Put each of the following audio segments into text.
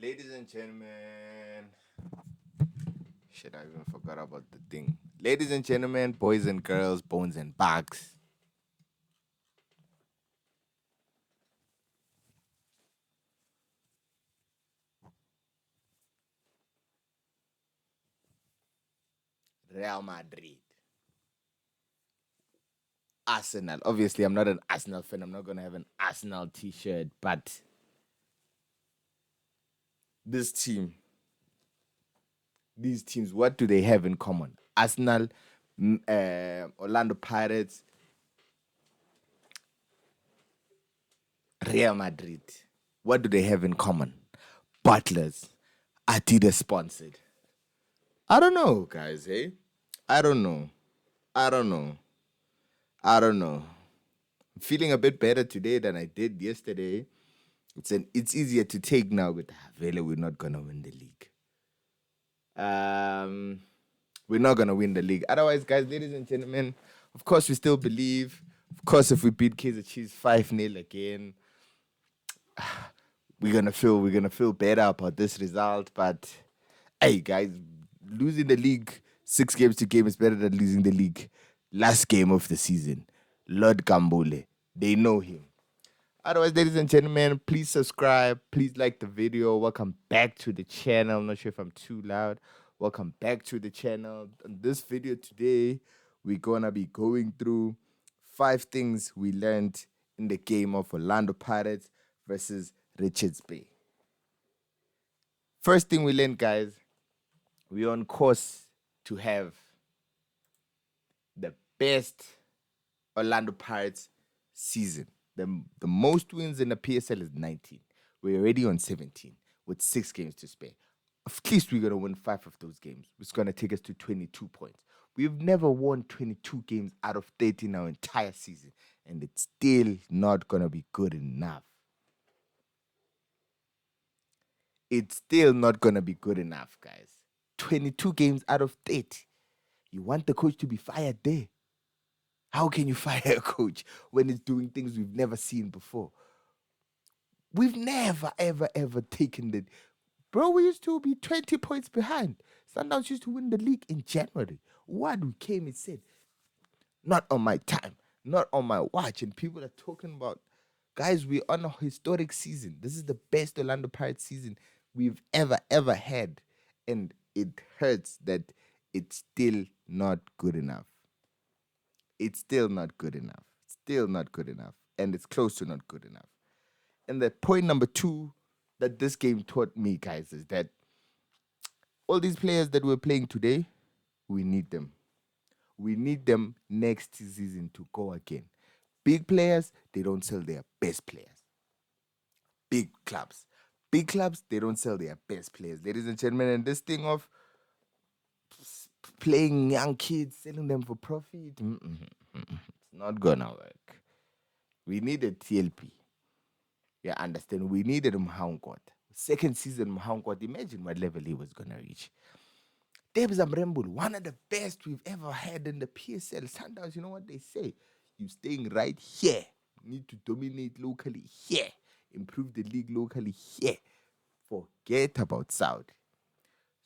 Ladies and gentlemen, shit, I even forgot about the thing. Ladies and gentlemen, boys and girls, bones and bugs. Real Madrid, Arsenal. Obviously, I'm not an Arsenal fan. I'm not gonna have an Arsenal T-shirt, but this team, these teams, what do they have in common? Arsenal, Orlando Pirates, Real Madrid. What do they have in common? Butlers, Adidas sponsored. I don't know, guys. Hey, I don't know. I don't know. I don't know. I'm feeling a bit better today than I did yesterday. It's easier to take now, but really we're not gonna win the league. Um, we're not gonna win the league. Otherwise, guys, ladies and gentlemen, of course we still believe. Of course, if we beat Kaiser Chiefs 5-0 again, we're gonna feel better about this result. But hey, guys, losing the league 6 games to game is better than losing the league last game of the season. Lord Gambole, they know him. Otherwise, ladies and gentlemen, please subscribe. Please like the video. Welcome back to the channel. I'm not sure if I'm too loud. Welcome back to the channel. In this video today, we're gonna be going through 5 things we learned in the game of Orlando Pirates versus Richards Bay. First thing we learned, guys, we're on course to have the best Orlando Pirates season. The most wins in the PSL is 19. We're already on 17 with 6 games to spare. At least we're going to win 5 of those games. It's going to take us to 22 points. We've never won 22 games out of 30 in our entire season, and it's still not going to be good enough. It's still not going to be good enough, guys. 22 games out of 30. You want the coach to be fired there. How can you fire a coach when he's doing things we've never seen before? We've never, ever, ever taken the. Bro, we used to be 20 points behind. Sundowns used to win the league in January. What we came and said, not on my time, not on my watch. And people are talking about, guys, we're on a historic season. This is the best Orlando Pirates season we've ever, ever had. And it hurts that it's still not good enough. It's still not good enough. Still not good enough. And it's close to not good enough. And the point number 2 that this game taught me, guys, is that all these players that we're playing today, we need them. We need them next season to go again. Big players, they don't sell their best players. Big clubs, they don't sell their best players. Ladies and gentlemen, and this thing of playing young kids, selling them for profit, it's not gonna work. We need a TLP. Yeah, understand. We needed Mhankot. Second season, Mhankot, imagine what level he was going to reach. Debs Amrembul, one of the best we've ever had in the PSL. Sundowns, you know what they say? You staying right here. You need to dominate locally here. Improve the league locally here. Forget about Saudi.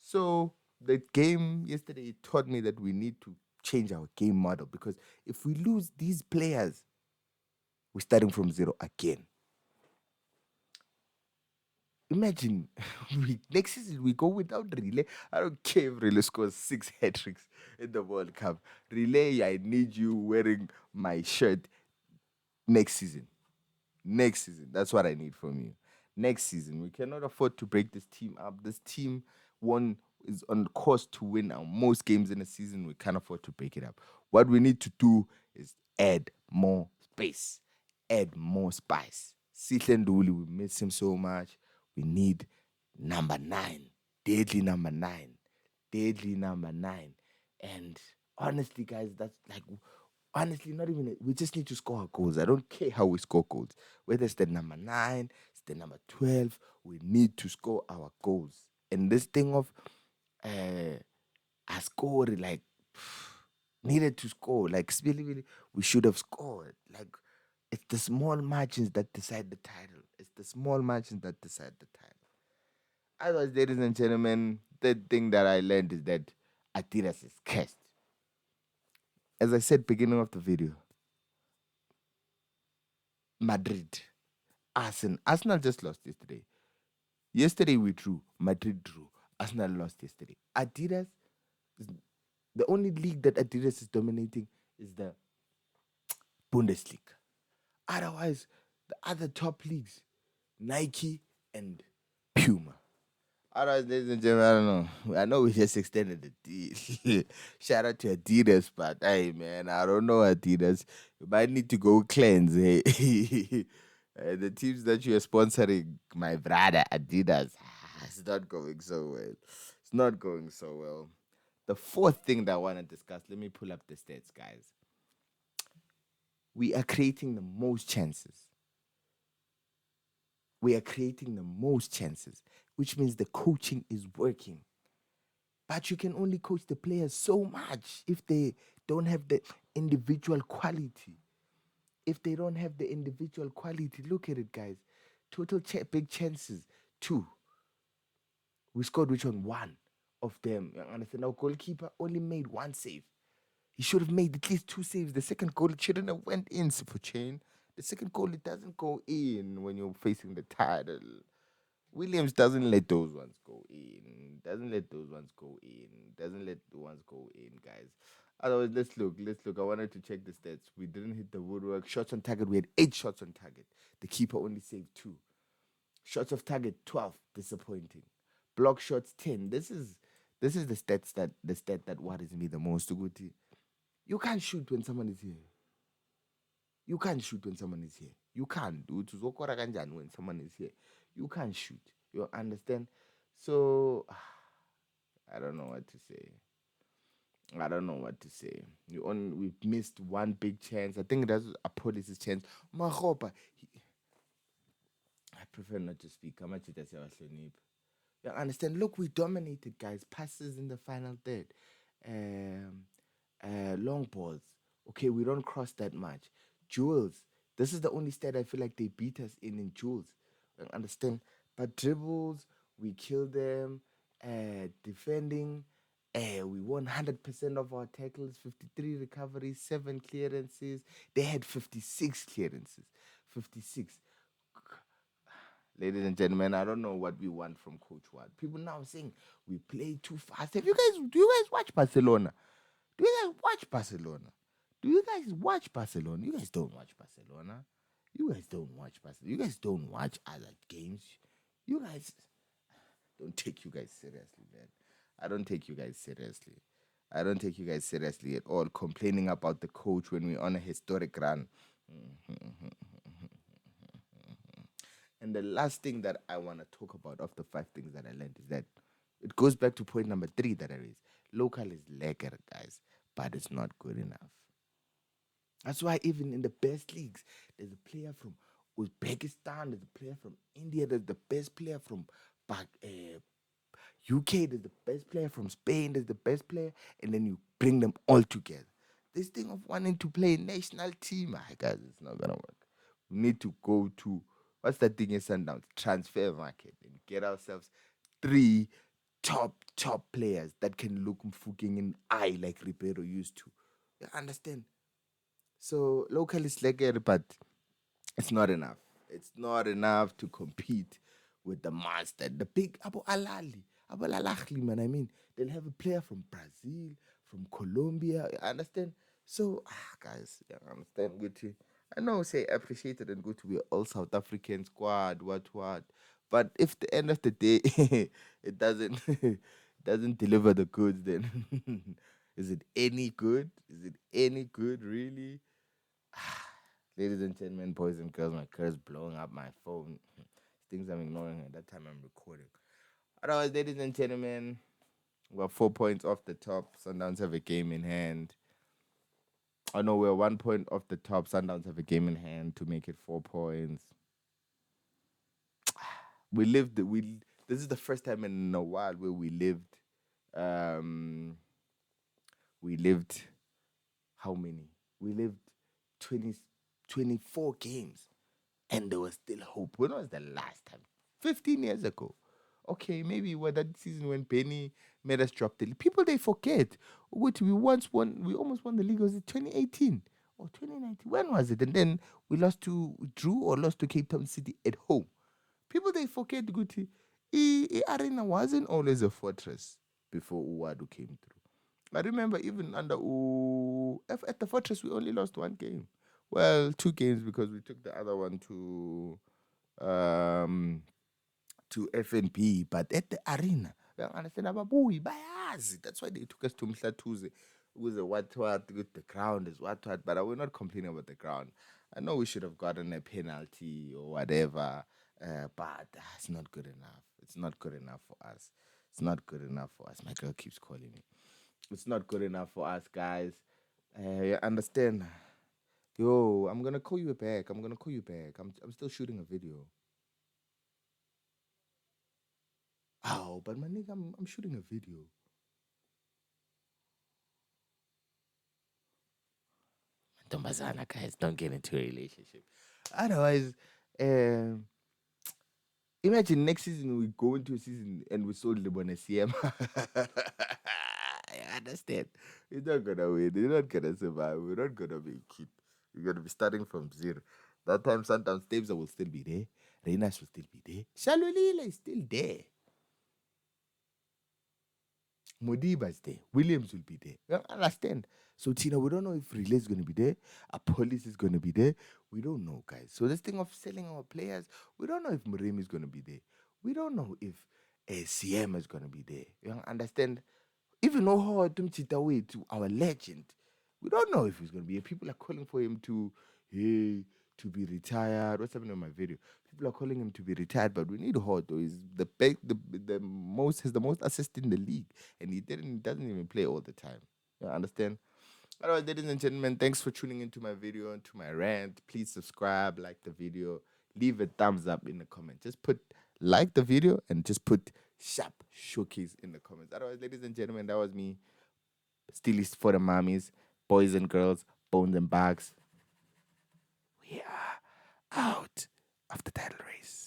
So the game yesterday taught me that we need to change our game model because if we lose these players, we're starting from zero again. Imagine next season we go without Relay. I don't care if Relay scores 6 hat-tricks in the World Cup. Relay, I need you wearing my shirt next season. Next season. That's what I need from you. Next season. We cannot afford to break this team up. This team is on course to win our most games in a season. We can't afford to break it up. What we need to do is add more space. Add more spice. Sithenduli, we miss him so much. We need number 9. Deadly number 9. Deadly number 9. And honestly, guys, that's like honestly, not even we just need to score our goals. I don't care how we score goals. Whether it's the number 9, it's the number 12, we need to score our goals. And this thing of I scored like needed to score. Like really, we should have scored. Like it's the small margins that decide the title. It's the small margins that decide the title. Otherwise, ladies and gentlemen, the thing that I learned is that Adidas is cursed. As I said beginning of the video, Madrid, Arsenal just lost yesterday. Yesterday we drew. Madrid drew. Arsenal lost yesterday. Adidas, is the only league that Adidas is dominating is the Bundesliga. Otherwise, the other top leagues, Nike and Puma. Otherwise, ladies and gentlemen, I don't know. I know we just extended the deal. Shout out to Adidas, but hey, man, I don't know Adidas. You might need to go cleanse. Hey. The teams that you are sponsoring, my brother Adidas, it's not going so well. It's not going so well. The fourth thing that I want to discuss, let me pull up the stats, guys. We are creating the most chances. We are creating the most chances, which means the coaching is working. But you can only coach the players so much if they don't have the individual quality. If they don't have the individual quality, look at it, guys. Total big chances, two. We scored which one of them. You understand? Our goalkeeper only made one save. He should have made at least two saves. The second goal it shouldn't have went in, Super Chain. The second goal it doesn't go in when you're facing the title. Williams doesn't let those ones go in. Doesn't let those ones go in. Doesn't let the ones go in, guys. Otherwise, let's look. Let's look. I wanted to check the stats. We didn't hit the woodwork. Shots on target. We had 8 shots on target. The keeper only saved 2. Shots of target 12. Disappointing. Block shots 10. This is the stat that worries me the most. Uguti. You can't shoot when someone is here. You can't shoot when someone is here. You can't do it. Uzokora kanjani when someone is here. You can't shoot. You understand? So I don't know what to say. I don't know what to say. We've missed one big chance. I think that's a police's chance. Mahopa, I prefer not to speak. How much it is you understand? Look, we dominated, guys. Passes in the final third. Um, long balls. Okay, we don't cross that much. Jewels. This is the only stat I feel like they beat us in jewels. You understand? But dribbles, we kill them. Defending, we won 100% of our tackles, 53 recoveries, 7 clearances. They had 56 clearances. 56. Ladies and gentlemen, I don't know what we want from Coach Watt. People now saying we play too fast. Do you guys watch Barcelona? Do you guys watch Barcelona? Do you guys watch Barcelona? You guys don't watch Barcelona. You guys don't watch Barcelona. You guys don't watch other games. You guys don't take you guys seriously, man. I don't take you guys seriously. I don't take you guys seriously at all. Complaining about the coach when we're on a historic run. And the last thing that I want to talk about of the 5 things that I learned is that it goes back to point number 3 that I raised. Local is lekker, guys, but it's not good enough. That's why even in the best leagues, there's a player from Uzbekistan, there's a player from India, there's the best player from UK, there's the best player from Spain, there's the best player, and then you bring them all together. This thing of wanting to play national team, guys, it's not gonna work. We need to go to what's that thing in Sundowns? Transfer market and get ourselves 3 top players that can look fucking in eye like Ribeiro used to. You understand? So local is like but it's not enough. It's not enough to compete with the master, the big Abu Alali. Abu Alali, man. I mean, they'll have a player from Brazil, from Colombia. You understand? So, guys, you understand? Good to, I know, say appreciated and good to be all South African squad, what. But if the end of the day it doesn't it doesn't deliver the goods, then is it any good? Is it any good, really? Ladies and gentlemen, boys and girls, my car's blowing up my phone. Things I'm ignoring at that time I'm recording. Otherwise, ladies and gentlemen, we're 4 points off the top. Sundowns have a game in hand. Oh no, we're 1 point off the top. Sundowns have a game in hand to make it 4 points. This is the first time in a while where um we lived how many? We lived 20 24 games and there was still hope. When was the last time? 15 years ago. Okay, maybe what that season when Benny made us drop the league. People they forget. Which we once won. We almost won the league. Was it 2018 or 2019? When was it? And then we lost to drew or lost to Cape Town City at home. People they forget Guti. Arena wasn't always a fortress before Uwadu came through. I remember even under at the fortress we only lost one game. Well, two games because we took the other one um to FNB, but at the arena, understand ababuyi bayazi. That's why they took us to Mhlatuze. With the what with the ground is what, but I will not complain about the ground. I know we should have gotten a penalty or whatever, but it's not good enough. It's not good enough for us. It's not good enough for us. My girl keeps calling me. It's not good enough for us, guys. You understand? Yo, I'm gonna call you back. I'm gonna call you back. I'm still shooting a video. Oh, but my nigga, I'm shooting a video. Tombazana, guys, don't get into a relationship. Otherwise, um, imagine next season we go into a season and we sold LeBron CM. I understand. You're not gonna win. You're not gonna survive. We're not gonna make it. You're gonna be starting from zero. That time, sometimes Tabes will still be there. Reynas will still be there. Shalulila is still there. Modiba is there. Williams will be there. You understand? So, Tina, we don't know if Relay is going to be there. A police is going to be there. We don't know, guys. So, this thing of selling our players, we don't know if Murimi is going to be there. We don't know if CM is going to be there. You understand? Even though away to our legend, we don't know if he's going to be here. People are calling for him to, hey, to be retired. What's happening on my video? People are calling him to be retired, but we need Hot. He's the most has the most assists in the league, and doesn't even play all the time. You understand? All right, ladies and gentlemen, thanks for tuning into my video and to my rant. Please subscribe, like the video, leave a thumbs up in the comment. Just put like the video and just put sharp showcase in the comments. Otherwise, ladies and gentlemen, that was me. Still is for the mommies, boys and girls, bones and bags. We are out of the title race.